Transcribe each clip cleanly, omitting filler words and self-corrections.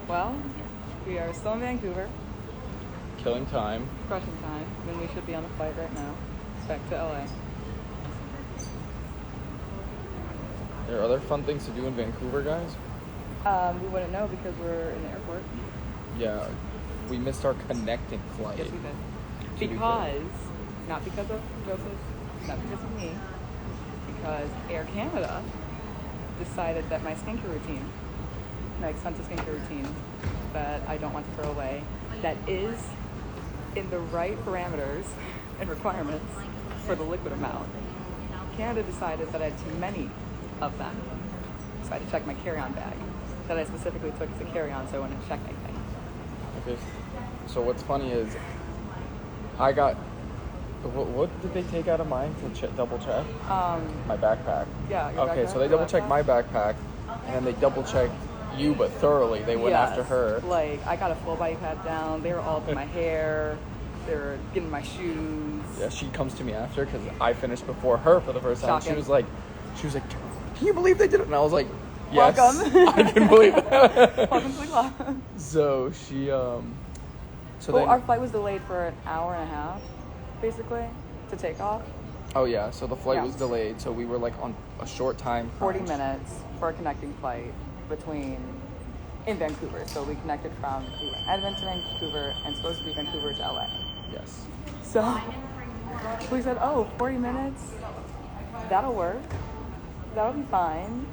Well, we are still in Vancouver, Killing time. crushing time, and we should be on a flight right now, back to LA. There are other fun things to do in Vancouver, guys. We wouldn't know because we're in the airport. Yeah, we missed our connecting flight. Yes, we did. be Because, not because of Joseph, not because of me, because Air Canada decided that my skincare routine, my expensive skincare routine that I don't want to throw away, that is in the right parameters and requirements for the liquid amount, Canada decided that I had too many of them. So I had to check my carry-on bag that I specifically took as a carry-on so I wouldn't check anything. Okay. So what's funny is, I got. What did they take out of mine to double check? My backpack. Yeah. Your Okay, backpack, so they double checked my backpack, and they double checked you, but thoroughly. They went after her. Like, I got a full body pat down. They were all up in my hair. They were getting my shoes. Yeah, she comes to me after because I finished before her for the first time. Shocking. She was like, "Can you believe they did it?" And I was like, "Yes, Welcome. I can believe that." Welcome to the club. So she, Well, our flight was delayed for an hour and a half, basically, to take off. Oh yeah, so the flight Yeah. was delayed, so we were like on a short time. 40 crunch. minutes for a connecting flight in Vancouver. So we connected from Edmonton to Vancouver and supposed to be Vancouver to LA. Yes. So we said, 40 minutes, that'll work. That'll be fine.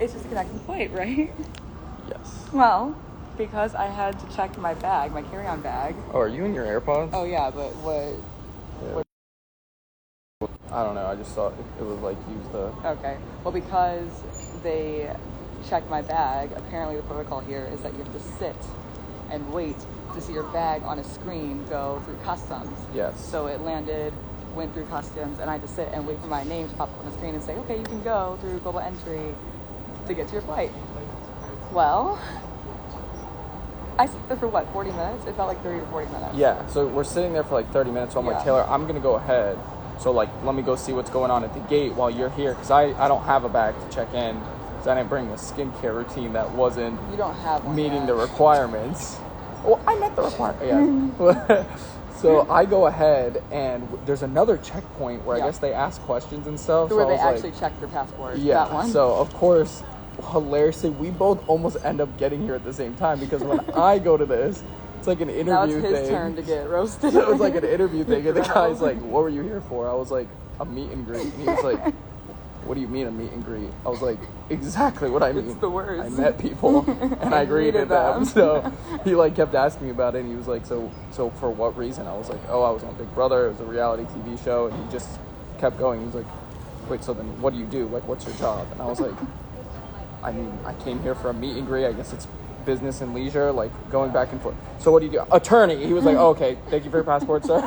It's just a connecting flight, right? Yes. Well, because I had to check my bag, my carry-on bag. Oh, are you in your AirPods? Oh yeah, but what? Yeah. I don't know. I just thought it was like use the. Okay. Well, because they checked my bag, apparently the protocol here is that you have to sit and wait to see your bag on a screen go through customs. Yes. So it landed, went through customs, and I had to sit and wait for my name to pop up on the screen and say, okay, you can go through global entry to get to your flight. Well, I sat there for 40 minutes? It felt like 30 to 40 minutes. Yeah. So we're sitting there for like 30 minutes. So I'm like, Taylor, I'm gonna go ahead. So like, let me go see what's going on at the gate while you're here, because I don't have a bag to check in, because I didn't bring a skincare routine that wasn't You don't have one meeting yet. the requirements. Well, I met the requirement. Yeah. So I go ahead, and there's another checkpoint where I guess they ask questions and stuff. Where so they I was actually check your passport. yeah. That one. So of course, hilariously, we both almost end up getting here at the same time, because when I go to this, it's like an interview now it's his thing. turn to get roasted. So it was like an interview thing, and the guy's like, "What were you here for?" I was like, "A meet and greet." And he was like, "What do you mean a meet and greet?" I was like, "Exactly what I mean. It's the worst. I met people and I greeted them." So he like kept asking me about it, and he was like, "So for what reason?" I was like, "Oh, I was on Big Brother. It was a reality TV show." And he just kept going. He was like, "Wait, so then what do you do? Like, what's your job?" And I was like, "I mean, I came here for a meet and greet. I guess it's business and leisure, like going back and forth. So what do you do?" "Attorney." He was like, "Oh, okay, thank you for your passport, sir."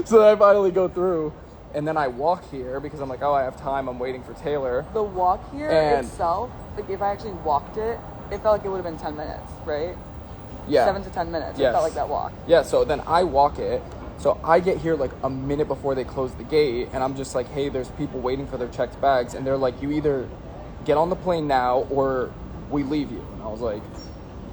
So I finally go through, and then I walk here because I'm like, I have time. I'm waiting for Taylor. The walk here And- itself, like if I actually walked it, it felt like it would have been 10 minutes, right? Yeah. 7 to 10 minutes. Yes. It felt like that walk. Yeah, so then I walk it. So I get here like a minute before they close the gate, and I'm just like, hey, there's people waiting for their checked bags, and they're like, you either get on the plane now or we leave you. And I was like,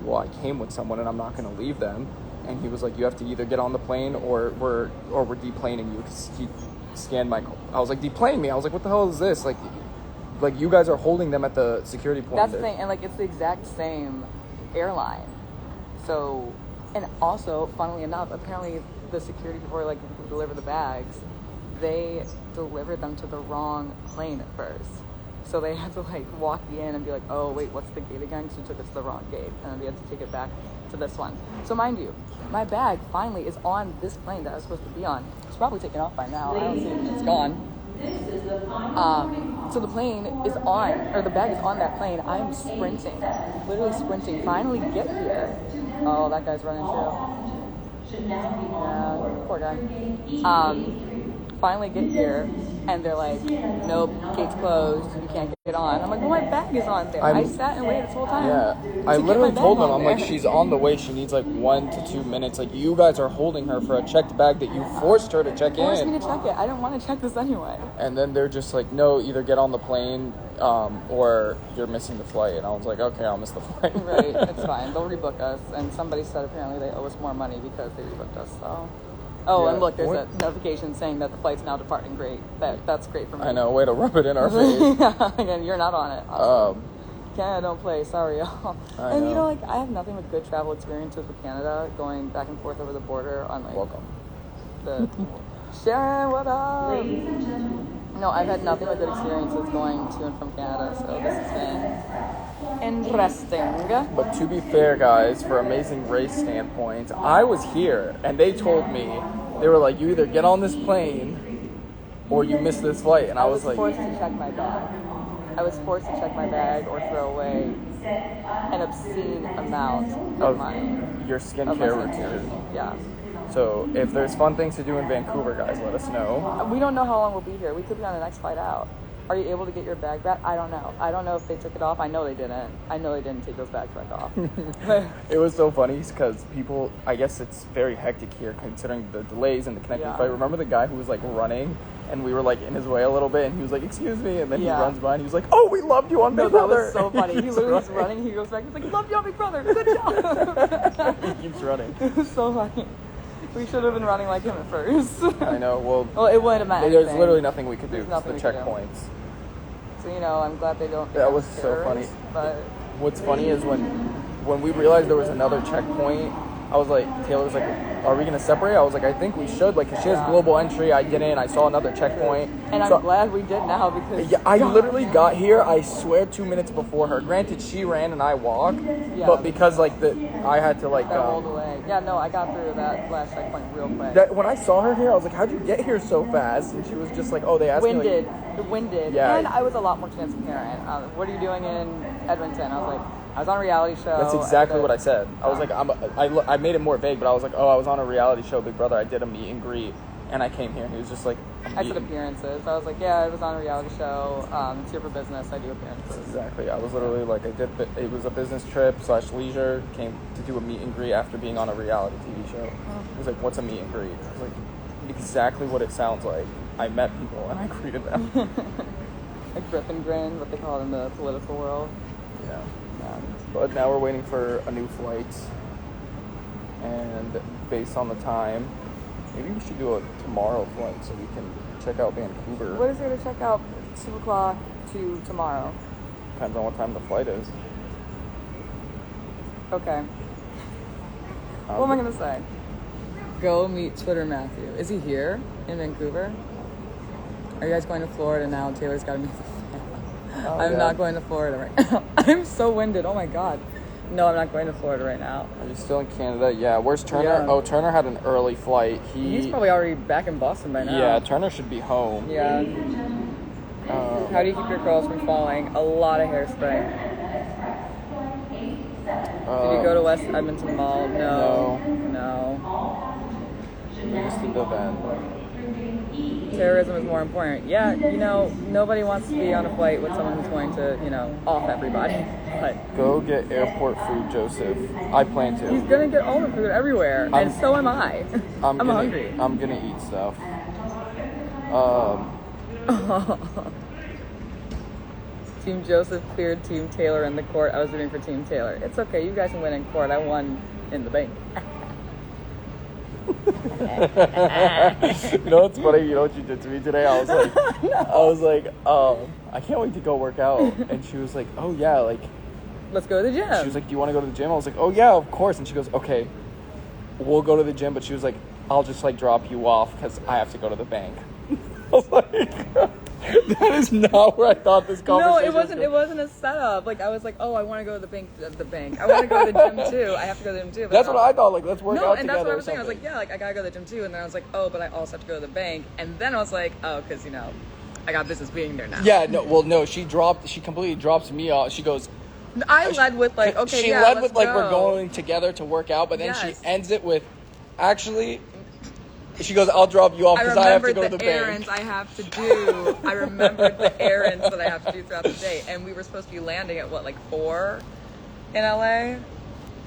well, I came with someone and I'm not going to leave them. And he was like, you have to either get on the plane or we're deplaning you, because he scanned my. I was like, deplane me? I was like, what the hell is this? Like you guys are holding them at the security point. That's the thing, and like it's the exact same airline. So, and also, funnily enough, apparently the security people like who deliver the bags, they delivered them to the wrong plane at first. So they had to like walk in and be like, oh wait, what's the gate again? Because we took it to the wrong gate, and then they had to take it back to this one. So mind you, my bag finally is on this plane that I was supposed to be on. It's probably taken off by now. I don't see it. It's gone. So the plane is on, or the bag is on that plane. I'm sprinting, literally sprinting. Finally get here. Oh, that guy's running too. Yeah, poor guy. Finally get here. And they're like, nope, gate's closed, you can't get on. I'm like, well, my bag is on there. I sat and waited this whole time. Yeah, I literally told them, I'm like, she's on the way. She needs like 1 to 2 minutes. Like, you guys are holding her for a checked bag that you forced her to check in. Forced me to check it. I didn't want to check this anyway. And then they're just like, no, either get on the plane or you're missing the flight. And I was like, okay, I'll miss the flight. Right, it's fine. They'll rebook us. And somebody said apparently they owe us more money because they rebooked us, so... Oh, yeah. And look, there's a notification saying that the flight's now departing. Great. That's great for me. I know, way to rub it in our face. Yeah, again, you're not on it. Awesome. Canada, don't play. Sorry, y'all. And you know, like, I have nothing but good travel experiences with Canada, going back and forth over the border on, like... Welcome. Sharon, what up? No, I've had nothing but good experiences going to and from Canada, so this has been interesting. But to be fair, guys, for Amazing Race standpoint, I was here, and they told me, they were like, you either get on this plane, or you miss this flight. And I was like... forced to check my bag. I was forced to check my bag or throw away an obscene amount of money. Your skincare routine. Yeah. So if there's fun things to do in Vancouver, guys, let us know. We don't know how long we'll be here. We could be on the next flight out. Are you able to get your bag back? I don't know. I don't know if they took it off. I know they didn't. I know they didn't take those bags back off. It was so funny because people, I guess it's very hectic here considering the delays and the connecting flight. Remember the guy who was like running and we were like in his way a little bit and he was like, excuse me, and then he runs by and he was like, oh, we loved you on Big Brother. That was so funny. He literally was running. He goes back. He's like, loved you on Big Brother. Good job. He keeps running. It was so funny. We should have been running like him at first. I know. Well, it wouldn't have mattered. There's literally nothing we could do. There's The checkpoints. So, you know, I'm glad they don't. That was so funny. But what's funny is when we realized there was another checkpoint, I was like, Taylor's like, are we going to separate? I was like, I think we should. Like, 'cause she has global entry. I get in. I saw another checkpoint. And I'm glad we did now because... Yeah, I literally got here, I swear, 2 minutes before her. Granted, she ran and I walked. Yeah, but because, like, I had to, like... all the way. Yeah, no, I got through that last checkpoint real quick. When I saw her here, I was like, how'd you get here so fast? And she was just like, oh, they asked me, like... Winded. Yeah. And I was a lot more transparent. What are you doing in Edmonton? I was like... I was on a reality show. That's exactly what I said. I was like, I made it more vague, but I was like, oh, I was on a reality show, Big Brother. I did a meet and greet, and I came here, and he was just like, I said appearances. I was like, yeah, I was on a reality show. It's here for business. I do appearances. Exactly. I was literally like, it was a business trip / leisure. Came to do a meet and greet after being on a reality TV show. He was like, what's a meet and greet? I was like, exactly what it sounds like. I met people, and I greeted them. A grip and grin, what they call it in the political world. Yeah. But now we're waiting for a new flight, and based on the time, maybe we should do a tomorrow flight so we can check out Vancouver. What is there to check out 2 o'clock to tomorrow? Depends on what time the flight is. Okay. What am I going to say? Go meet Twitter Matthew. Is he here in Vancouver? Are you guys going to Florida now? Taylor's got to meet the I'm not going to Florida right now. I'm so winded. Oh my god. No, I'm not going to Florida right now. Are you still in Canada? Yeah. Where's Turner? Yeah. Oh, Turner had an early flight. He's probably already back in Boston by now. Yeah, Turner should be home. Yeah. How do you keep your curls from falling? A lot of hairspray. Did you go to West Edmonton Mall? No. We used to live in. Terrorism is more important. Yeah, you know, nobody wants to be on a flight with someone who's going to, you know, off everybody. But go get airport food, Joseph. I plan to. He's gonna get all the food everywhere, and so am I. I'm hungry. I'm gonna eat stuff. Team Joseph cleared Team Taylor in the court. I was rooting for Team Taylor. It's okay. You guys can win in court. I won in the bank. You know what's funny? You know what you did to me today? I was like, I can't wait to go work out. And she was like, oh yeah, like, let's go to the gym. She was like, do you want to go to the gym? I was like, oh yeah, of course. And she goes, okay, we'll go to the gym. But she was like, I'll just like drop you off because I have to go to the bank. I was like, that is not where I thought this conversation was. It wasn't a setup. Like, I was like, oh, I want to go to the bank. I want to go to the gym too. I have to go to the gym too. That's what I thought. Like, let's work out together. No, and that's what I was saying. I was like, yeah, like, I gotta go to the gym too. And then I was like, oh, but I also have to go to the bank. And then I was like, oh, because, you know, I got business being there now. Yeah, no, she completely drops me off. She goes, I led with like, okay, she led with like, we're going together to work out, but then she ends it with, actually, She goes, I'll drop you off because I have to go to the bank. errands I have to do. I remembered the errands that I have to do throughout the day. And we were supposed to be landing at, 4 in LA?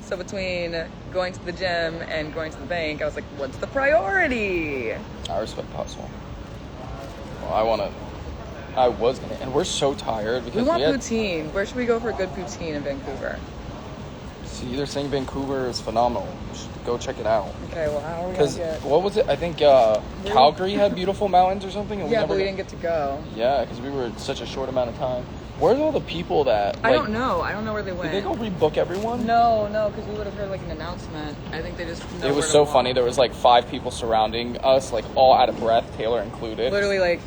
So between going to the gym and going to the bank, I was like, what's the priority? I respect hustle. Well, I was going to. And we're so tired because we want poutine. Where should we go for a good poutine in Vancouver? See, they're saying Vancouver is phenomenal. You should go check it out. Okay, well, how are we going to get... What was it? I think Calgary had beautiful mountains or something. And but we didn't get to go. Yeah, because we were such a short amount of time. Where's all the people that... I don't know. I don't know where they went. Did they go rebook everyone? No, because we would have heard an announcement. I think they just... It was so funny. There was 5 people surrounding us, all out of breath, Taylor included. Literally,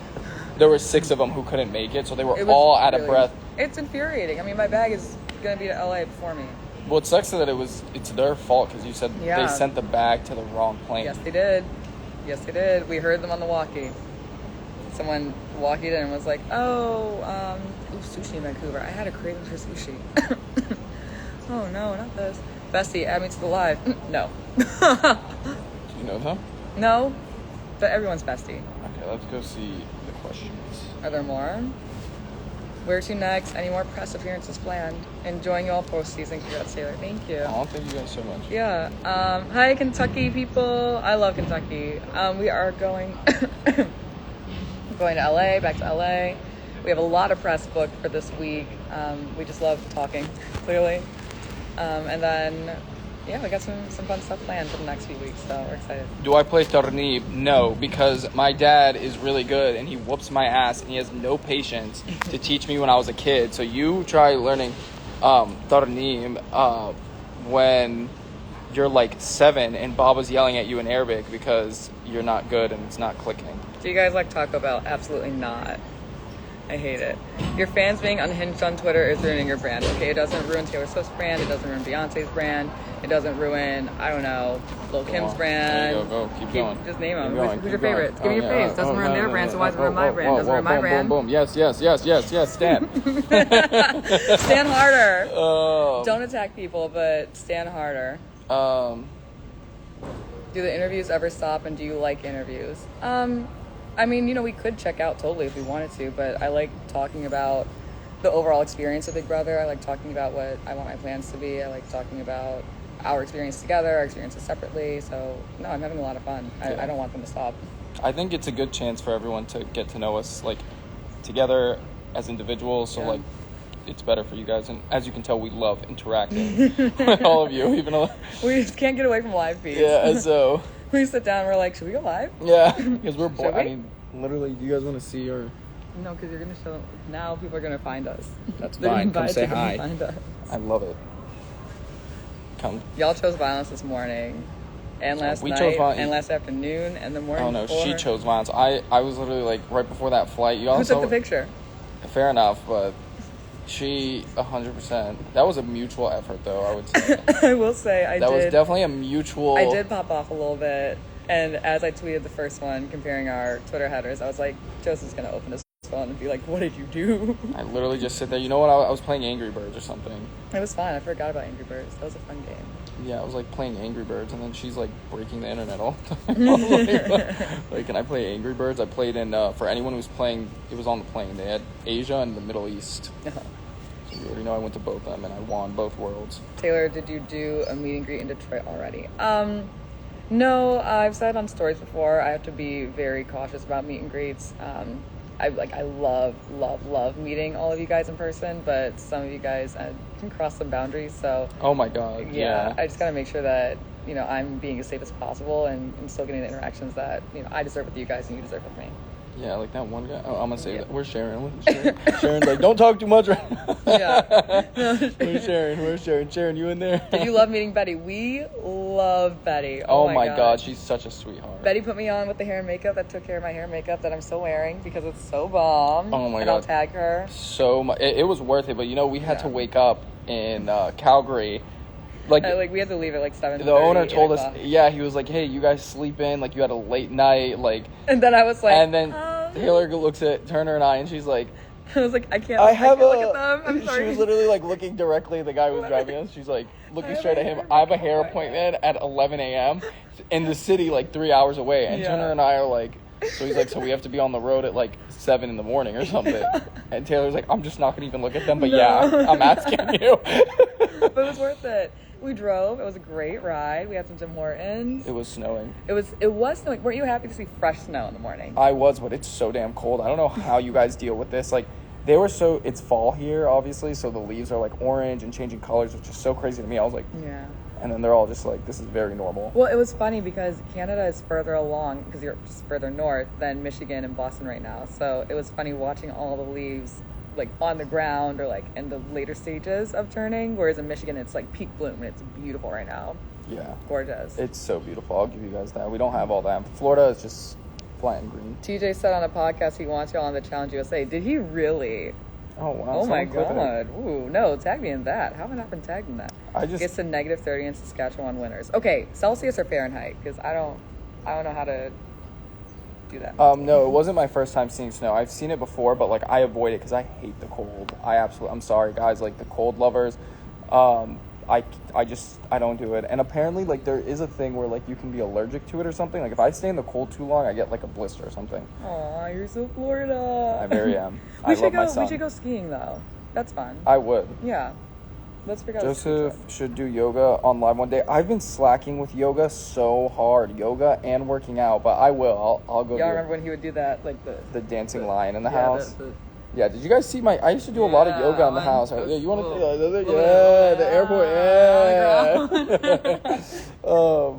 There were 6 of them who couldn't make it, so they were all out of breath. It's infuriating. I mean, my bag is going to be to LA before me. Well, it sucks that it's their fault because you said they sent the bag to the wrong plane. Yes, they did. We heard them on the walkie. Someone walkied in and was like, sushi in Vancouver. I had a craving for sushi. Oh, no, not this. Bestie, add me to the live. No. Do you know them? No, but everyone's bestie. Okay, let's go see the questions. Are there more? Where to next? Any more press appearances planned? Enjoying you all postseason. Congrats, Taylor. Thank you. Oh, thank you guys so much. Yeah. Hi, Kentucky people. I love Kentucky. We are going to LA, back to LA. We have a lot of press booked for this week. We just love talking, clearly. And then, we got some fun stuff planned for the next few weeks, so we're excited. Do I play Tornib? No, because my dad is really good and he whoops my ass and he has no patience to teach me when I was a kid. So you try learning Tornib when you're 7 and Baba's yelling at you in Arabic because you're not good and it's not clicking. Do you guys like Taco Bell? Absolutely not. I hate it. Your fans being unhinged on Twitter is ruining your brand. Okay, it doesn't ruin Taylor Swift's brand. It doesn't ruin Beyonce's brand. It doesn't ruin, I don't know, Lil Kim's brand. Go. Keep going. Just name them. Who's your going. favorite? Give me your faves. Doesn't ruin their brand, so why does it ruin my brand? Doesn't ruin my brand. Boom. Yes. Stan. Stand harder. Don't attack people, but stand harder. Do the interviews ever stop, and do you like interviews? I mean, we could check out totally if we wanted to, but I like talking about the overall experience of Big Brother. I like talking about what I want my plans to be. I like talking about our experience together, our experiences separately. So, no, I'm having a lot of fun. I don't want them to stop. I think it's a good chance for everyone to get to know us, together as individuals. So, it's better for you guys. And as you can tell, we love interacting with all of you. Even though we just can't get away from live feeds. Yeah, so... We sit down and we're like, should we go live? Yeah, because we're bored. I mean, literally, do you guys want to see or... No, because you're going to show them. Now people are going to find us. That's fine. Come say hi. Find us. I love it. Come. Y'all chose violence this morning. And last night. And last afternoon. And the morning before. She chose violence. I was literally right before that flight. Who took the picture? Fair enough, but... She 100%. That was a mutual effort, though. I would say. I will say that was definitely a mutual. I did pop off a little bit, and as I tweeted the first one comparing our Twitter headers, I was like, Joseph's gonna open his phone and be like, "What did you do?" I literally just sit there. You know what? I was playing Angry Birds or something. It was fun. I forgot about Angry Birds. That was a fun game. Yeah, I was playing Angry Birds, and then she's breaking the internet all the time. Can I play Angry Birds? I played in for anyone who's playing. It was on the plane. They had Asia and the Middle East. Uh-huh. You already know I went to both of them and I won both worlds. Taylor, did you do a meet and greet in Detroit already? No, I've said on stories before, I have to be very cautious about meet and greets. I love meeting all of you guys in person, but some of you guys can cross some boundaries. So oh my god, yeah. I just gotta make sure that I'm being as safe as possible and still getting the interactions that I deserve with you guys and you deserve with me. Yeah, like that one guy. Oh, I'm gonna say that. Where's Sharon? Sharon's like, don't talk too much right now. Yeah. Where's Sharon? Sharon, you in there? Did you love meeting Betty? We love Betty. Oh my god, she's such a sweetheart. Betty put me on with the hair and makeup that took care of my hair and makeup that I'm still wearing because it's so bomb. Oh my god. And I'll tag her. So much. It was worth it, but we had to wake up in Calgary. We had to leave at 7:30. The owner told us, he was like, hey, you guys sleep in, you had a late night, And then I was like, and then Taylor looks at Turner and I, and she's like, I was like, I can't I have look at them. I'm She sorry. was literally like looking directly at the guy who was driving us. She's like looking straight at him. I have a hair appointment at 11 a.m. in the city, like 3 hours away. And Turner and I are like, so he's like, so we have to be on the road at like 7 in the morning or something. And Taylor's like, I'm just not gonna even look at them. But yeah, I'm asking you. But it was worth it. We drove. It was a great ride. We had some Tim Hortons. It was snowing. It was snowing. Weren't you happy to see fresh snow in the morning? I was, but it's so damn cold. I don't know how you guys deal with this. Like, it's fall here, obviously, so the leaves are like orange and changing colors, which is so crazy to me. I was like, yeah. And then they're all just like, this is very normal. Well, it was funny because Canada is further along, because you're just further north than Michigan and Boston right now. So it was funny watching all the leaves like on the ground or like in the later stages of turning, whereas in Michigan it's like peak bloom and it's beautiful right now. Yeah. Gorgeous. It's so beautiful. I'll give you guys that. We don't have all that. Florida is just flat and green. TJ said on a podcast he wants you on the Challenge USA. Did he really? Oh, wow. Oh my God. Ooh, no, tag me in that. How have I not been tagged in that? It's a negative 30 in Saskatchewan winters. Okay, Celsius or Fahrenheit? Because I don't know how to do that. No, it wasn't my first time seeing snow. I've seen it before, but like I avoid it because I hate the cold. I'm sorry, guys, like the cold lovers. I don't do it. And apparently, like, there is a thing where, like, you can be allergic to it or something. Like, if I stay in the cold too long, I get, like, a blister or something. Aw, you're so Florida. I very am. I love my son. We should go skiing, though. That's fun. I would. Yeah. Let's figure out. Joseph should do yoga on live one day. I've been slacking with yoga so hard. Yoga and working out, but I will. I'll go do it. Y'all remember when he would do that, like the dancing lion in the house? Yeah, did you guys see I used to do a lot of yoga in the house. Yeah, you want to the airport? Yeah.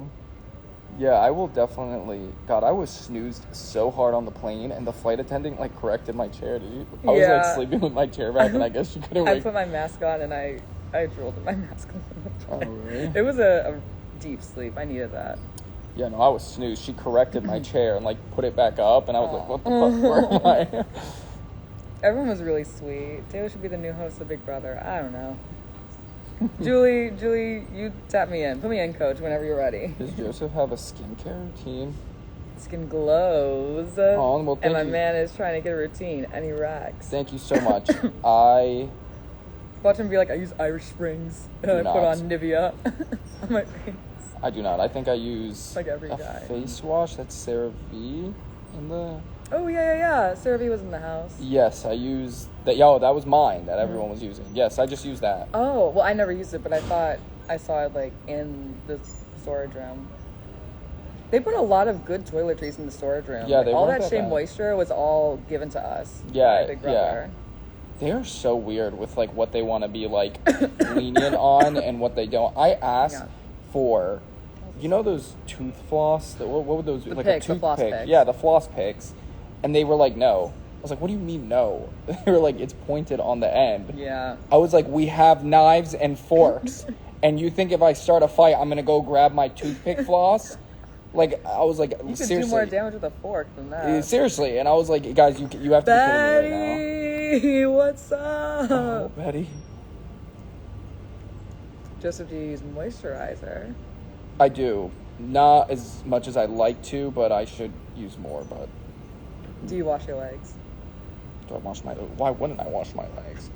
Yeah, I will definitely. God, I was snoozed so hard on the plane, and the flight attendant like corrected my chair. I was like sleeping with my chair back, and I guess she couldn't. I put my mask on, and I drooled in my mask. Oh, really? It was a deep sleep. I needed that. Yeah, no, I was snoozed. She corrected my chair and like put it back up, and I was like, "What the fuck? Where am I?" Everyone was really sweet. Taylor should be the new host of Big Brother. I don't know. Julie, you tap me in. Put me in, coach, whenever you're ready. Does Joseph have a skincare routine? Skin glows. Oh, well, and my man is trying to get a routine, and he racks. Thank you so much. I watch him be like, I use Irish Springs, and I put on Nivea on my face. I do not. I think I use like every guy. Face wash. That's CeraVe in the... Oh, yeah. CeraVe was in the house. Yes, I used that. Yo, that was mine that everyone was using. Yes, I just used that. Oh, well, I never used it, but I thought I saw it, like, in the storage room. They put a lot of good toiletries in the storage room. Yeah, all that Shea Moisture was all given to us. Yeah, Big Brother. They are so weird with, like, what they want to be, like, lenient on and what they don't. I asked for, you know those tooth floss? What would those be? Like a toothpick. Yeah, the floss picks. And they were like, no. I was like, what do you mean no? They were like, it's pointed on the end. Yeah. I was like, we have knives and forks. And you think if I start a fight, I'm going to go grab my toothpick floss? Like, I was like, you seriously. You could do more damage with a fork than that. Seriously. And I was like, guys, you have to Betty, be kidding me right now. What's up? Oh, Betty. Joseph, do you use moisturizer? I do. Not as much as I'd like to, but I should use more, but... Do you wash your legs? Do I wash my... Why wouldn't I wash my legs?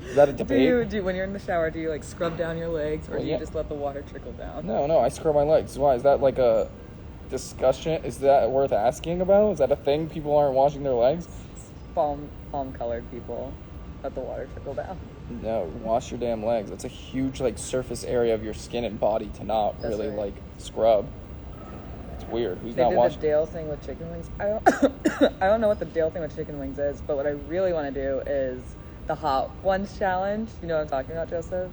Is that a debate? Do when you're in the shower, do you like scrub down your legs, or do you just let the water trickle down? No, I scrub my legs. Why? Is that like a discussion? Is that worth asking about? Is that a thing? People aren't washing their legs? Palm colored people let the water trickle down. No, wash your damn legs. That's a huge like surface area of your skin and body to not really like scrub. It's weird. Who's not washing? They did the Dale thing with chicken wings. I don't know what the Dale thing with chicken wings is, but what I really want to do is the Hot Ones challenge. You know what I'm talking about, Joseph?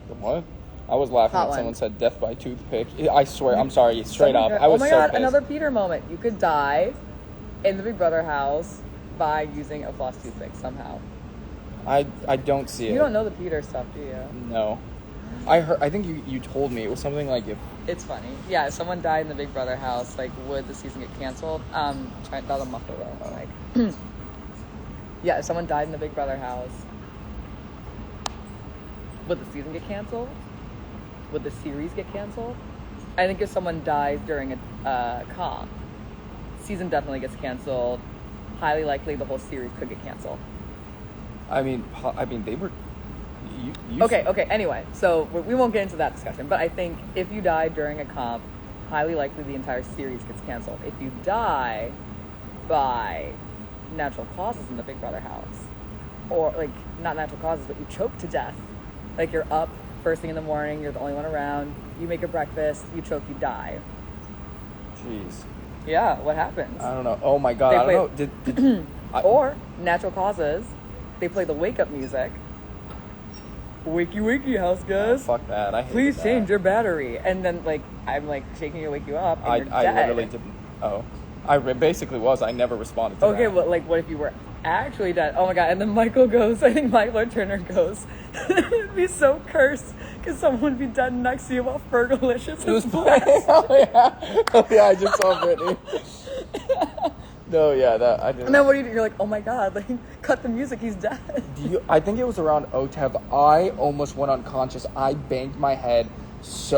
The what? I was laughing when someone said death by toothpick. I swear, I'm sorry, straight up. I was so pissed. Oh my god, another Peter moment. You could die in the Big Brother house by using a floss toothpick somehow. I don't see it. You don't know the Peter stuff, do you? No. I think you told me. It was something like if... It's funny. Yeah, if someone died in the Big Brother house, like, would the season get canceled? Try that a muffler though. Like, yeah, if someone died in the Big Brother house, would the season get canceled? Would the series get canceled? I think if someone dies during a comp, season definitely gets canceled. Highly likely the whole series could get canceled. I mean, they were. You Okay. Anyway, so we won't get into that discussion. But I think if you die during a comp, highly likely the entire series gets canceled. If you die by natural causes in the Big Brother house, or like not natural causes, but you choke to death, like you're up first thing in the morning, you're the only one around, you make a breakfast, you choke, you die. Jeez. Yeah, what happens? I don't know. Oh my god, I don't know. Did or natural causes, they play the wake up music. Wakey wakey house guys. Oh, fuck that. I hate Please that. change your battery. And then like I'm like shaking you to wake you up and you're I dead. literally didn't. Oh. I basically was. I never responded to that. Okay, well, like, what if you were actually dead? Oh my god! And then Michael goes. I think Michael or Turner goes. It'd be so cursed because someone would be dead next to you while Fergalicious is blessed. Oh yeah, I just saw Brittany. No, yeah, that I didn't. And then what do you do? You're like, oh my god! Like, cut the music. He's dead. I think it was around OTEV. I almost went unconscious. I banged my head so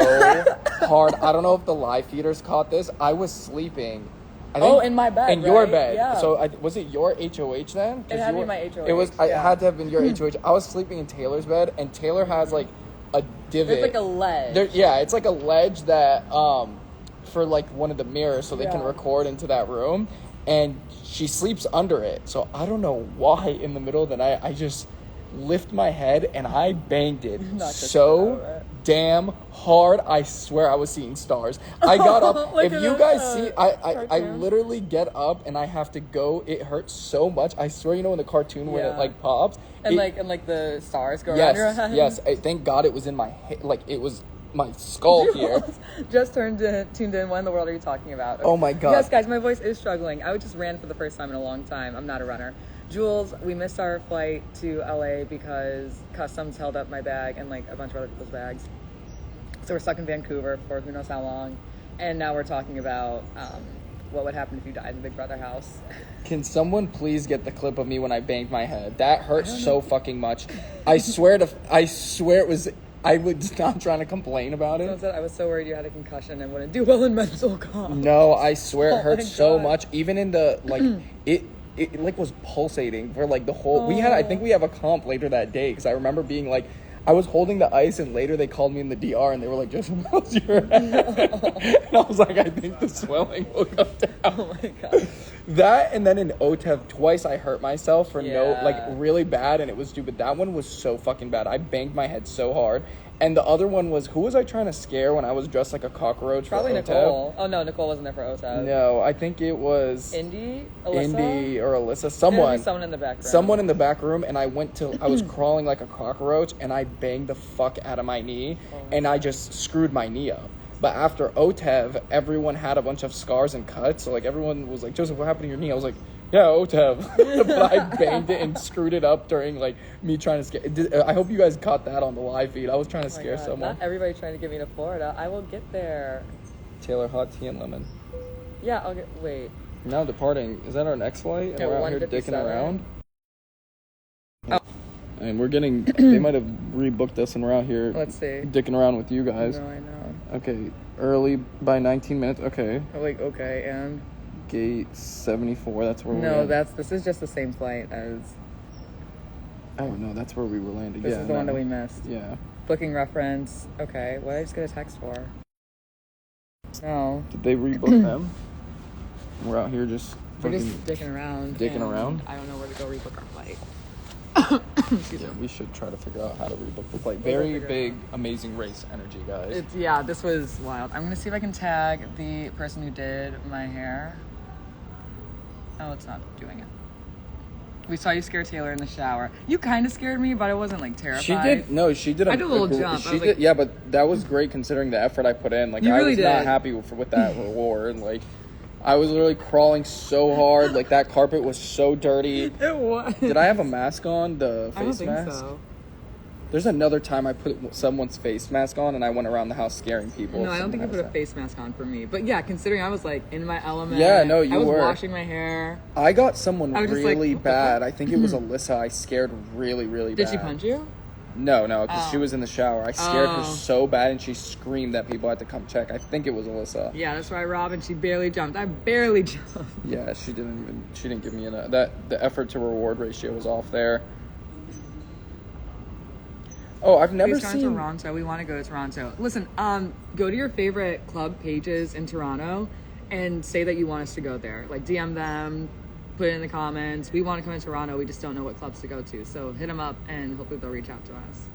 hard. I don't know if the live feeders caught this. I was sleeping. I think, in my bed. In your right? bed. Yeah. So was it your HOH then? It had to be my HOH. It was. It had to have been your HOH. I was sleeping in Taylor's bed, and Taylor has like a divot. It's like a ledge. It's like a ledge that for like one of the mirrors, so they can record into that room. And she sleeps under it. So I don't know why in the middle of the night I just lift my head and I banged it so damn hard. I swear I was seeing stars. I got up. If you guys see, I literally get up and I have to go. It hurts so much. I swear, you know in the cartoon when it like pops and like the stars go around your head. Yes. Thank God it was in my head. Like it was my skull here. Just tuned in. What in the world are you talking about? Okay. Oh my god. Yes, guys, my voice is struggling. I just ran for the first time in a long time. I'm not a runner. Jules, we missed our flight to LA because customs held up my bag and like a bunch of other people's bags. So we're stuck in Vancouver for who knows how long. And now we're talking about what would happen if you died in the Big Brother house. Can someone please get the clip of me when I banged my head? That hurt so fucking much. I swear it was. I was not trying to complain about it. I was so worried you had a concussion and wouldn't do well in mental comp. No, I swear it hurt so much. Even in the like, it like was pulsating for like the whole. I think we have a comp later that day because I remember being like, I was holding the ice and later they called me in the DR and they were like, just how's your head? And I was like, I think the swelling will go down. Oh my god. That and then in OTEV twice I hurt myself for really bad and it was stupid. That one was so fucking bad. I banged my head so hard. And the other one was, who was I trying to scare when I was dressed like a cockroach? Probably for OTEV? Nicole. Oh no, Nicole wasn't there for OTEV. No, I think it was Indy or Alyssa. Someone in the back room. Someone in the back room, and I was crawling like a cockroach, and I banged the fuck out of my knee, and I just screwed my knee up. But after OTEV, everyone had a bunch of scars and cuts, so like everyone was like, Joseph, what happened to your knee? I was like, yeah, OTEV. But I banged it and screwed it up during like me trying to scare. I hope you guys caught that on the live feed. I was trying to scare someone. Not everybody trying to get me to Florida. I will get there. Taylor, hot tea and lemon. Yeah, I'll get. Wait. Now departing. Is that our next flight? And we're out here dicking around. Oh. And we're getting. They might have rebooked us, and we're out here. Let's see. Dicking around with you guys. No, I know. Okay, early by 19 minutes. Okay. Like okay, and. Gate 74. That's where we're. No, this is just the same flight as. Oh no, that's where we were landing. This is the one that we missed. Yeah. Booking reference. Okay, what did I just get a text for? No. Did they rebook them? We're out here just. We're just dicking around. I don't know where to go rebook our flight. Yeah, we should try to figure out how to rebook the flight. Very big, amazing race energy, guys. This was wild. I'm gonna see if I can tag the person who did my hair. Oh, it's not doing it. We saw you scare Taylor in the shower. You kind of scared me, but I wasn't like terrified. She did. No, she did. I did a little jump. She did. Yeah, but that was great considering the effort I put in. Like I was not happy with that reward. Like I was literally crawling so hard. Like that carpet was so dirty. It was. Did I have a mask on? The face mask? I don't think so. There's another time I put someone's face mask on and I went around the house scaring people. No, I don't think you put a face mask on for me. But yeah, considering I was like in my element. Yeah, no, you were. I was washing my hair. I got someone really bad. I think it was Alyssa. I scared really, really bad. Did she punch you? No, because she was in the shower. I scared her so bad and she screamed that people had to come check. I think it was Alyssa. Yeah, that's right, Robin. She barely jumped. I barely jumped. Yeah, she didn't give me the effort to reward ratio was off there. Oh, I've never Please come to seen. Toronto. We want to go to Toronto. Listen, go to your favorite club pages in Toronto and say that you want us to go there. Like DM them, put it in the comments. We want to come to Toronto. We just don't know what clubs to go to. So hit them up and hopefully they'll reach out to us.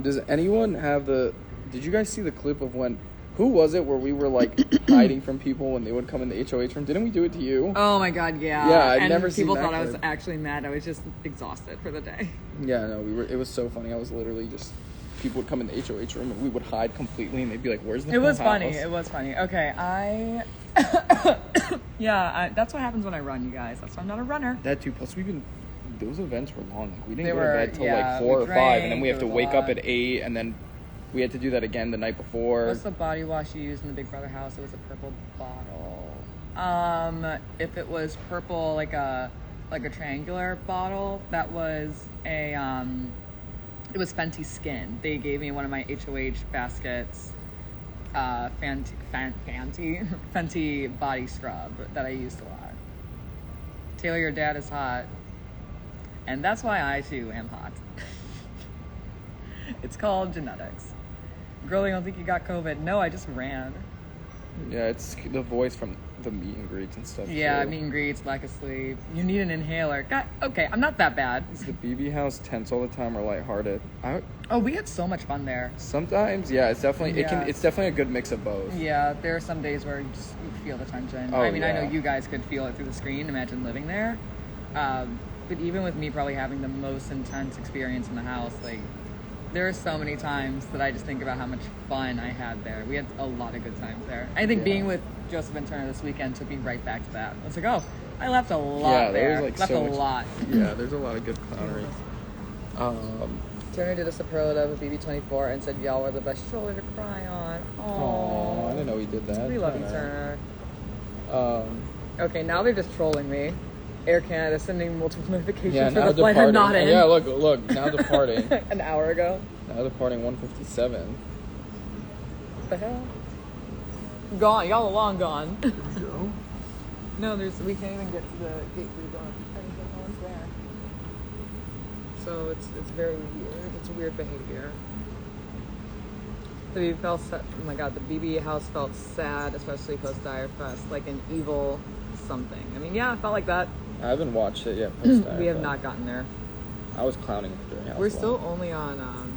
Does anyone have the? Did you guys see the clip of when? Who was it where we were like hiding from people when they would come in the HOH room? Didn't we do it to you? Oh my God, yeah. Yeah, I'd and never seen people that thought I was clip. actually mad. I was just exhausted for the day. Yeah, no, we were. It was so funny. I was literally just. People would come in the HOH room and we would hide completely, and they'd be like, "Where's the?" It was house? funny. It was funny. Okay, that's what happens when I run, you guys. That's why I'm not a runner. That too. Plus, those events were long. Like we didn't They go were, to bed till yeah, like 4 we or 5, and then drank, we have to there was wake a up lot. at 8, and then we had to do that again the night before. What's the body wash you used in the Big Brother house? It was a purple bottle. If it was purple, like a triangular bottle, that was it was Fenty Skin. They gave me one of my HOH baskets, Fenty body scrub that I used a lot. Taylor, your dad is hot, and that's why I too am hot. It's called genetics. Girl, I don't think you got COVID. No, I just ran. Yeah, it's the voice from the meet and greets and stuff. Yeah, too. meet and greets, lack of sleep. You need an inhaler. God, okay, I'm not that bad. Is the BB house tense all the time or lighthearted? Oh, we had so much fun there. Sometimes, yeah, it's definitely Yeah. it's definitely a good mix of both. Yeah, there are some days where you feel the tension. Oh, I mean, I know yeah. you guys could feel it through the screen. Imagine living there. But even with me probably having the most intense experience in the house, like, there are so many times that I just think about how much fun I had there. We had a lot of good times there. I think being with Joseph and Turner this weekend took me right back to that. I was like, oh, I left a lot Yeah, there. there was like left so a much. lot. Yeah, there's a lot of good clownery. Turner did a superlative of BB24 and said y'all were the best shoulder to cry on. Oh, I didn't know he did that. We love you, Turner. Um, Okay, now they're just trolling me. Air Canada sending multiple notifications yeah, for now the flight I'm departing. not in. Yeah, look, now departing. An hour ago. Now departing 1:57. What the hell? Gone. Y'all are long gone. No, we can't even get to the gate through the door. No one's there. So it's very weird. It's weird behavior. The BB felt oh my God, the BB house felt sad, especially post Dire Fest, like an evil something. I mean, yeah, it felt like that. I haven't watched it yet. Post-Dire, We have but not gotten there. I was clowning during House We're One. still only on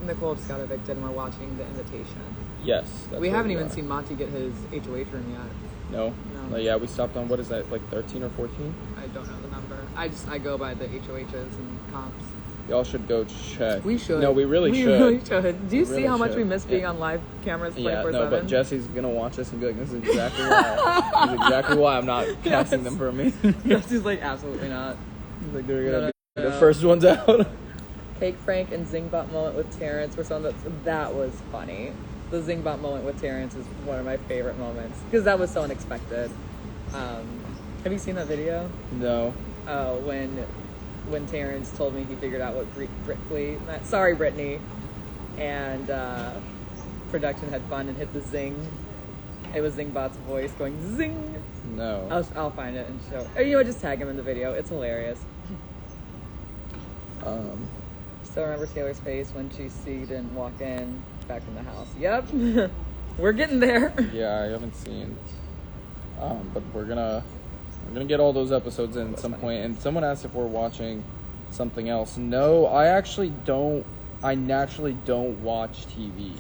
Nicole just got evicted and we're watching The Invitation. Yes. That's We where haven't even are. seen Monty get his HOH room yet. No. No. Yeah, we stopped on what is that, like 13 or 14? I don't know the number. I go by the HOHs and comps. Y'all should go check. We should. No, we really should. Really should. Do you We see really how much should. we miss being Yeah. on live cameras 24/7? Yeah, no, but Jesse's gonna watch this and be like, "This is exactly why. This is exactly why I'm not casting them for me." Jesse's like, absolutely not. He's like, they're gonna be No. the first ones out. Cake Frank and Zingbot moment with Terrence were something that was funny. The Zingbot moment with Terrence is one of my favorite moments because that was so unexpected. Have you seen that video? No. When Terrence told me he figured out what Britfleet meant. Sorry, Brittany. And production had fun and hit the zing. It was Zingbot's voice going zing. No. I'll find it and show. Or, you know what? Just tag him in the video. It's hilarious. Still remember Taylor's face when she didn't walk in back in the house. Yep. We're getting there. Yeah, I haven't seen. But we're gonna get all those episodes in at some point. And someone asked if we're watching something else. No, I actually don't. I naturally don't watch TV.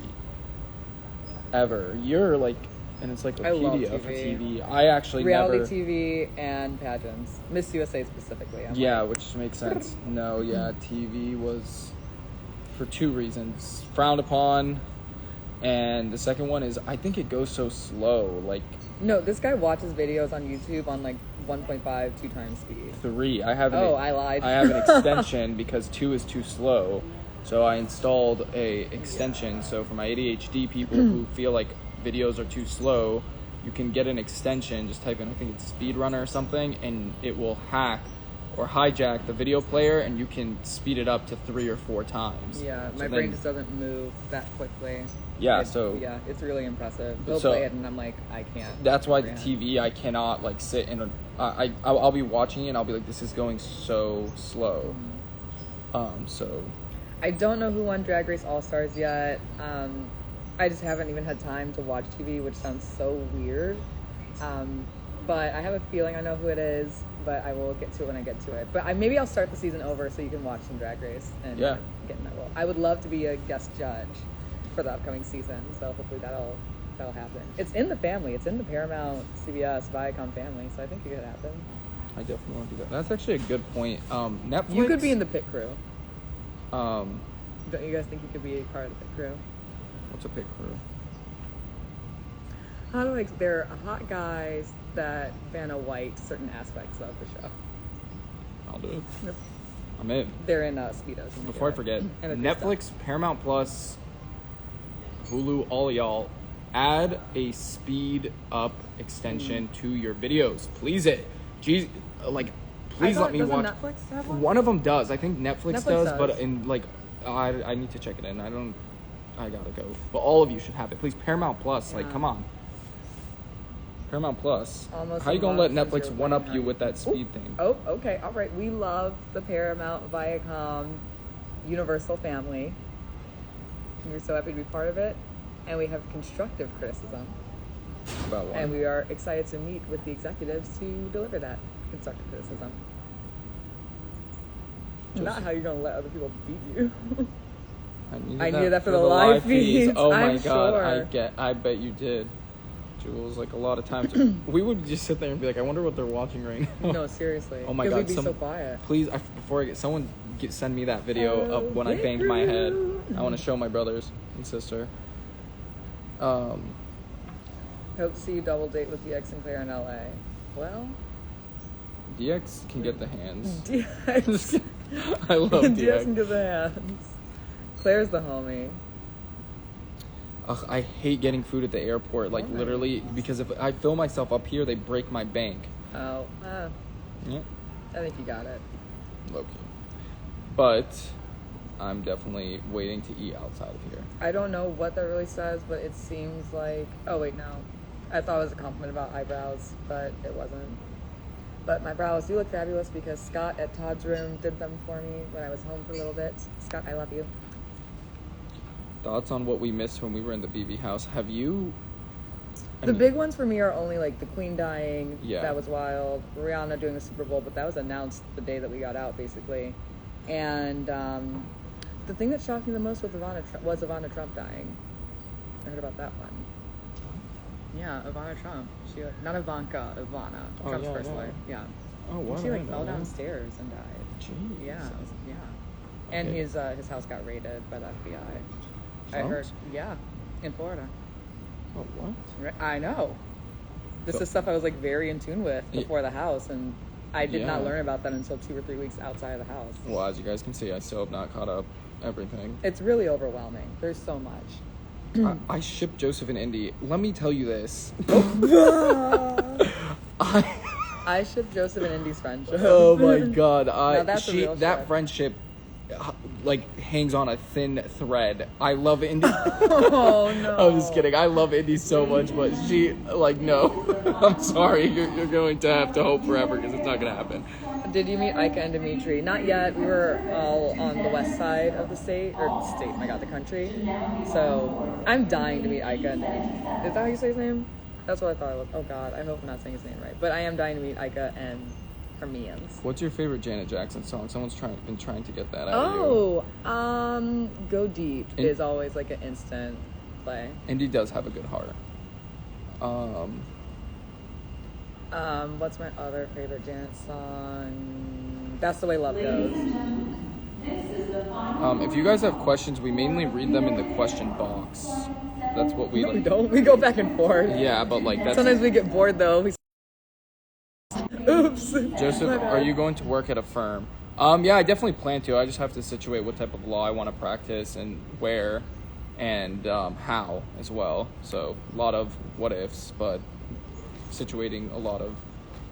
Ever. You're like an encyclopedia love for TV. TV. I actually Reality never. TV and pageants. Miss USA specifically. I'm Yeah, like, which makes sense. No, yeah, TV was for two reasons: frowned upon, and the second one is I think it goes so slow. Like no, this guy watches videos on YouTube on like 1.5, 2 times speed. 3. I have. Oh, I lied. I have an extension because 2 is too slow, so I installed a extension. So for my ADHD people who feel like videos are too slow, you can get an extension. Just type in, I think it's Speedrunner or something, and it will hack or hijack the video player, and you can speed it up to 3 or 4 times. Yeah, So my then- brain just doesn't move that quickly. Yeah, so yeah, it's really impressive. They'll So- play it, and I'm like, I can't. that's why the comprehend. TV I cannot like sit in a. I'll be watching it and I'll be like, this is going so slow. So I don't know who won Drag Race All Stars yet. I just haven't even had time to watch TV, which sounds so weird. But I have a feeling I know who it is, but I will get to it when I get to it. But maybe I'll start the season over so you can watch some Drag Race and get in that role. I would love to be a guest judge for the upcoming season, so hopefully that'll happen. It's in the family. It's in the Paramount, CBS, Viacom family, so I think it could happen. I definitely want to do that. That's actually a good point. Netflix. You could be in the pit crew. Um, Don't you guys think you could be a part of the pit crew? What's a pit crew? I don't know, like they're hot guys that Vanna White certain aspects of the show. I'll do it. Yep. I'm in. They're in Speedos. Before I forget, Netflix, Paramount Plus, Hulu, all y'all, add a speed up extension to your videos. Please it. Jeez, like, please let me watch. Netflix have one? One of them does. I think Netflix does, but does. in like, I need to check it in. I gotta go. But all of you should have it. Please, Paramount Plus. Like, come on. Paramount Plus. Almost How you gonna let since Netflix you're one up working you on with that it. speed thing? Oh, okay. All right. We love the Paramount, Viacom, Universal family. We're so happy to be part of it. And we have constructive criticism. About what? And we are excited to meet with the executives to deliver that constructive criticism. Not how you're going to let other people beat you. I needed that for the live feeds. Oh my I'm god, sure. I bet you did. Jules, like a lot of times we would just sit there and be like, I wonder what they're watching right now. No, seriously. Oh my god. god, We'd be so quiet. Please, before I get someone send me that video of when I banged my head. I want to show my brothers and sister. Hope to see you double date with DX and Claire in LA. Well, DX can get the hands. DX. I love DX DX. can get the hands. Claire's the homie. Ugh, I hate getting food at the airport. Like literally, because if I fill myself up here, they break my bank. Oh, Yeah. I think you got it. Low key. But I'm definitely waiting to eat outside of here. I don't know what that really says, but it seems like... Oh, wait, no. I thought it was a compliment about eyebrows, but it wasn't. But my brows do look fabulous because Scott at Todd's room did them for me when I was home for a little bit. Scott, I love you. Thoughts on what we missed when we were in the BB house? Have you... The big ones for me are only like the Queen dying. Yeah. That was wild. Rihanna doing the Super Bowl, but that was announced the day that we got out, basically. And the thing that shocked me the most was Ivana Trump dying. I heard about that one. Yeah, Ivana Trump. She not Ivanka, Ivana. Trump's first wife. Yeah. Oh, wow. She fell downstairs and died. Jeez. Yeah. And Okay. his house got raided by the FBI. I Trump's? heard. Yeah, in Florida. Oh, what? I know. This So- is stuff I was like very in tune with before the house, and I did not Yeah. learn about that until 2 or 3 weeks outside of the house. Well, as you guys can see, I still have not caught up everything. It's really overwhelming. There's so much. I ship Joseph and Indy. Let me tell you this. I ship Joseph and Indy's friendship. Oh my god! Now that's a real that ship. friendship, like hangs on a thin thread. I love Indy. Oh no! I'm just kidding. I love Indy so much, but she no. I'm sorry. You're going to have to hope forever because it's not gonna happen. Did you meet Ika and Dimitri? Not yet. We were all on the west side of the state, the country. So I'm dying to meet Ika and Dimitri. Is that how you say his name? That's what I thought it was. Oh god, I hope I'm not saying his name right. But I am dying to meet Ika and Hermians. What's your favorite Janet Jackson song? Someone's been trying to get that out of you. Oh, Go Deep is always like an instant play. Indy does have a good heart. What's my other favorite Janet song? That's the Way Love Goes. If you guys have questions, we mainly read them in the question box. That's what we No, like. we don't. We go back and forth. Yeah, but like that's. Sometimes we get bored though. Oops. Joseph, are you going to work at a firm? Yeah, I definitely plan to. I just have to situate what type of law I want to practice and where, and how as well. So a lot of what ifs, but situating a lot of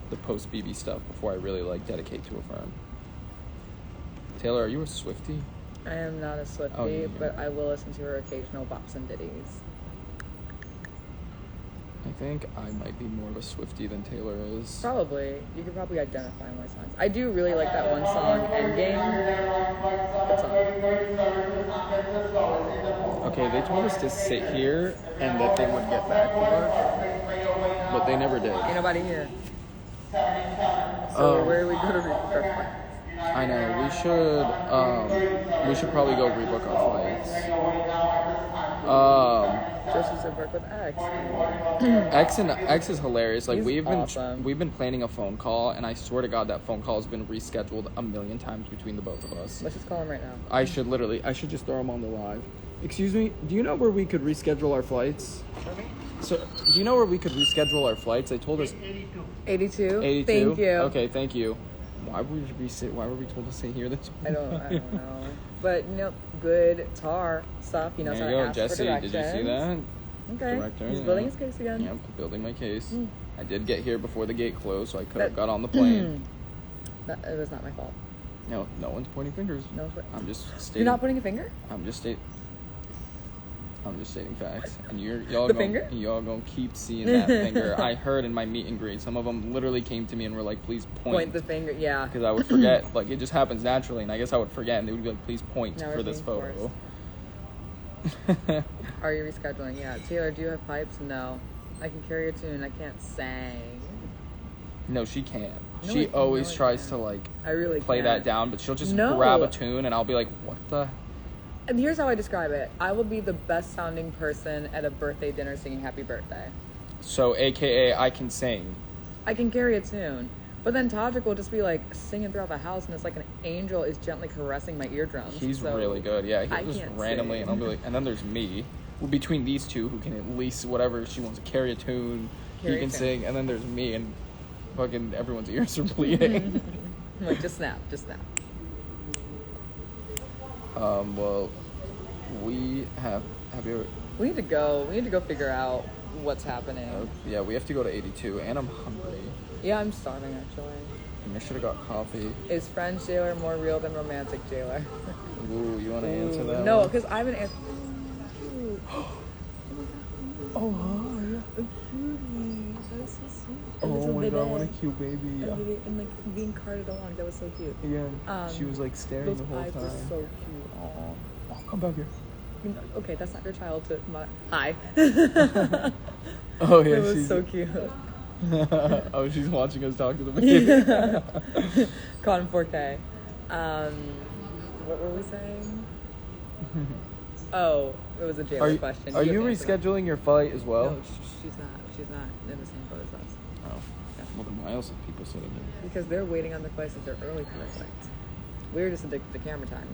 the post BB stuff before I really dedicate to a firm. Taylor, are you a Swiftie? I am not a Swiftie, Oh, yeah. but I will listen to her occasional bops and ditties. I think I might be more of a Swiftie than Taylor is. Probably. You could probably identify my songs. I do really like that one song, Endgame. Good song. Okay, they told us to sit here and that they would get back to us, but they never did. Ain't nobody here. So where do we go to rebook our flights? I know, we should probably go rebook our flights. Just to work with X. X is hilarious. Like He's we've awesome. been planning a phone call, and I swear to God that phone call has been rescheduled a million times between the both of us. Let's just call him right now. I should just throw him on the live. Excuse me, do you know where we could reschedule our flights? So, do you know where we could reschedule our flights? They told us 82. 82. Thank you. Okay, thank you. Why were we told to sit here this I don't know. But good tar stuff. He knows There how you to go, ask Jesse. for Did you see directions. that? Okay. Director, He's yeah. building his case again. Yep, building my case. Mm. I did get here before the gate closed, so I could have That- got on the plane. It was not my fault. No one's pointing fingers. No, I'm just stating. you're not putting a finger? I'm just stating facts, and The finger? y'all gonna keep seeing that finger. I heard in my meet and greet, some of them literally came to me and were like, "Please Point the finger. Yeah. because I would forget. Like it just happens naturally, and I guess I would forget, and they would be like, "Please point Now for we're this being photo." Are you rescheduling? Yeah. Taylor, do you have pipes? No. I can carry a tune. I can't sing. No, she can't. No, She always I tries can't. to like I really play can't. that down, but she'll just No. grab a tune, and I'll be like, "What the?" And here's how I describe it. I will be the best sounding person at a birthday dinner singing happy birthday. So, AKA, I can sing. I can carry a tune. But then Todrick will just be like singing throughout the house and it's like an angel is gently caressing my eardrums. He's So really good. Yeah, I he'll just can't randomly, sing. and I'll be like, and then there's me. Well, between these two, who can at least whatever she wants to carry a tune, Carry he a can tune. sing, and then there's me, and fucking everyone's ears are bleeding. I'm like, just snap. Well, we have you ever, We need to go figure out what's happening. yeah, we have to go to 82, and I'm hungry. Yeah, I'm starving actually. And I should have got coffee. Is French jailer more real than romantic jailer? Ooh, you want to answer that? No, one? because I haven't answered. Oh, hi. A cutie. That was so sweet. A Oh little my baby. god, what a cute baby. And like being carted along. That was so cute. Yeah, she was like staring Those the whole eyes time. were so cute. Aw. Oh, come back here. Okay, that's not your child to hi. Oh yeah, It was she's so cute. Oh, she's watching us talk to the baby. Caught in 4K. What were we saying? Oh, it was a jailer question. Are you have to answer that. rescheduling your flight as well? No, she's not. She's not in the same boat as us. Oh, well then why else are people sitting here? Because they're waiting on their flights since they're early for their flights. We're just addicted to camera time.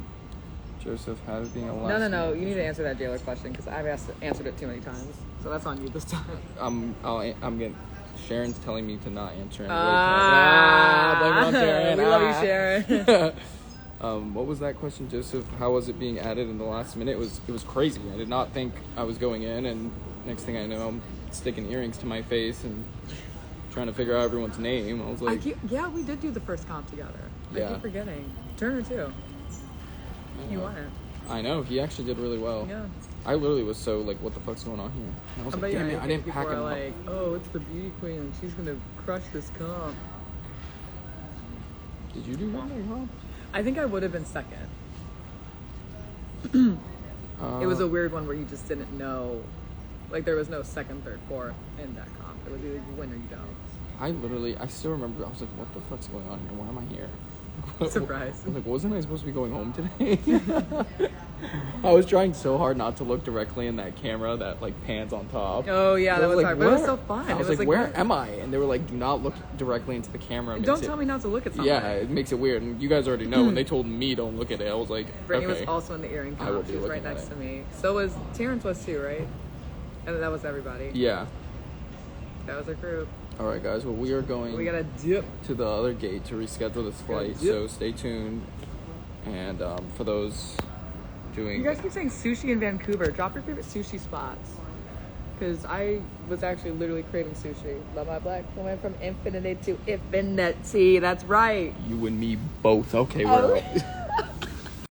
Joseph, how is being a last No. You need to answer that jailer question because I've answered it too many times. So that's on you this time. I'm getting. Sharon's telling me to not answer. Blame it on Sharon. We love you, Sharon. What was that question, Joseph? How was it being added in the last minute? It was crazy. I did not think I was going in, and next thing I know, I'm sticking earrings to my face and trying to figure out everyone's name. I was like, we did do the first comp together. I Yeah. keep forgetting. Turner too. You won it. I know, he actually did really well. Yeah. I literally was so like, what the fuck's going on here? And I was like, damn it, I didn't pack people him are up. like, oh, it's the beauty queen and she's gonna crush this comp. Did you do that? Huh? I think I would have been second. It was a weird one where you just didn't know. Like there was no second, third, fourth in that comp. It was either you win or you don't. I still remember, I was like, what the fuck's going on here? Why am I here? Surprise. I was like, wasn't I supposed to be going home today? I was trying so hard not to look directly in that camera that like pans on top. Oh yeah, that was hard, but it was so fun. I was It was like, where what? am I? And they were like, do not look directly into the camera. Don't tell me not to look at something. Yeah, it makes it weird. And you guys already know when they told me don't look at it, I was like, Brittany okay. was also in the earring I will comp. be She was right looking at next it. to me. So was Terrence was too, right? And that was everybody. Yeah. That was our group. All right, guys. Well, we are going We gotta dip. to the other gate to reschedule this flight. Yep. So stay tuned. And for those doing... You guys keep saying sushi in Vancouver. Drop your favorite sushi spots. Because I was actually literally craving sushi. Love my black woman from infinity to infinity. That's right. You and me both. Okay, Oh. we're